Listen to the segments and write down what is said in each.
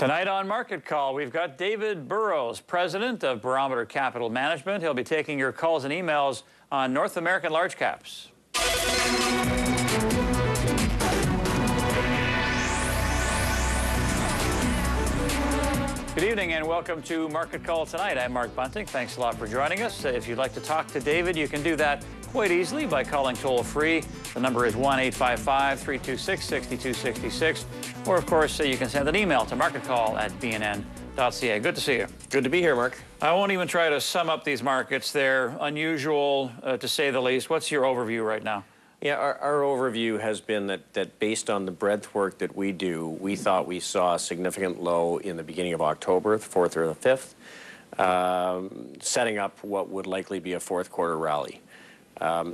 Tonight on Market Call, we've got David Burrows, president of Barometer Capital Management. He'll be taking your calls and emails on North American large caps. Good evening and welcome to Market Call tonight. I'm Mark Bunting. Thanks a lot for joining us. If you'd like to talk to David, you can do that quite easily by calling toll-free. The number is 1-855-326-6266. Or, of course, you can send an email to marketcall@bnn.ca. Good to see you. Good to be here, Mark. I won't even try to sum up these markets. They're unusual, to say the least. What's your overview right now? Yeah, our overview has been that based on the breadth work that we do, we thought we saw a significant low in the beginning of October, the 4th or the 5th, setting up what would likely be a fourth quarter rally.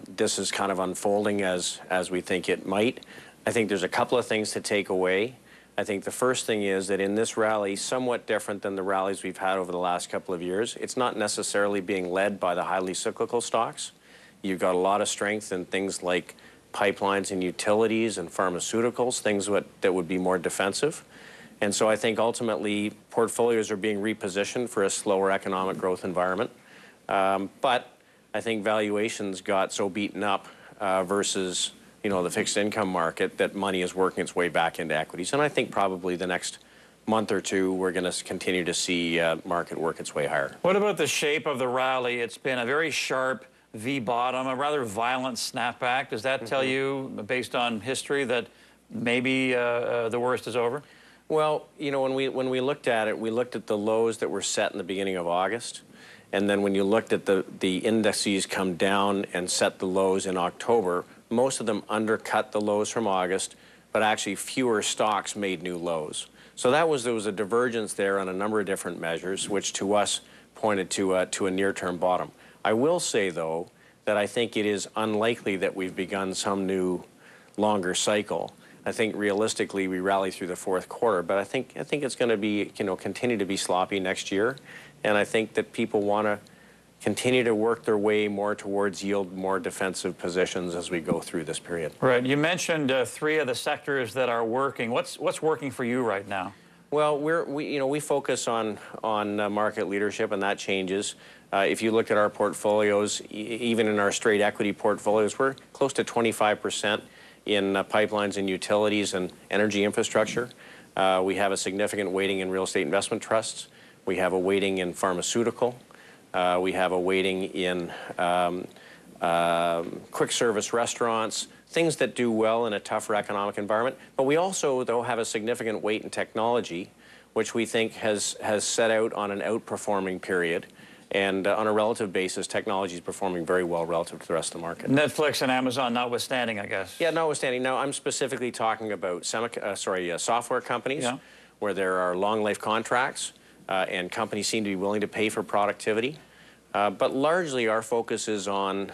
This is kind of unfolding as we think it might. I think there's a couple of things to take away. I think the first thing is that in this rally, somewhat different than the rallies we've had over the last couple of years, it's not necessarily being led by the highly cyclical stocks. You've got a lot of strength in things like pipelines and utilities and pharmaceuticals, things that would be more defensive. And so I think ultimately portfolios are being repositioned for a slower economic growth environment. But I think valuations got so beaten up versus the fixed income market that money is working its way back into equities. And I think probably the next month or two we're going to continue to see market work its way higher. What about the shape of the rally? It's been a very sharp V-bottom, a rather violent snapback. Does that tell you, based on history, that maybe the worst is over? Well, when we looked at it, we looked at the lows that were set in the beginning of August. And then when you looked at the indices come down and set the lows in October, most of them undercut the lows from August, but actually fewer stocks made new lows. So there was a divergence there on a number of different measures, which to us pointed to a near-term bottom. I will say, though, that I think it is unlikely that we've begun some new longer cycle. I think realistically we rally through the fourth quarter, but I think it's going to be, continue to be sloppy next year. And I think that people want to continue to work their way more towards yield, more defensive positions as we go through this period. Right. You mentioned three of the sectors that are working. What's working for you right now? Well, we focus on market leadership, and that changes. If you look at our portfolios, even in our straight equity portfolios, we're close to 25% in pipelines and utilities and energy infrastructure. We have a significant weighting in real estate investment trusts. We have a weighting in pharmaceutical. We have a weighting in quick service restaurants, things that do well in a tougher economic environment. But we also, though, have a significant weight in technology, which we think has set out on an outperforming period. And on a relative basis, technology is performing very well relative to the rest of the market. Netflix and Amazon notwithstanding, I guess. Yeah, notwithstanding. Now, I'm specifically talking about software companies, where there are long-life contracts, and companies seem to be willing to pay for productivity. But largely, our focus is on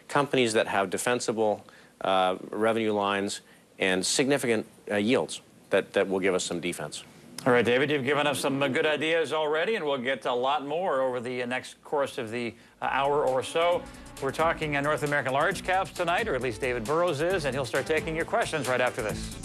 companies that have defensible revenue lines and significant yields that will give us some defense. All right, David, you've given us some good ideas already, and we'll get a lot more over the next course of the hour or so. We're talking North American large caps tonight, or at least David Burrows is, and he'll start taking your questions right after this.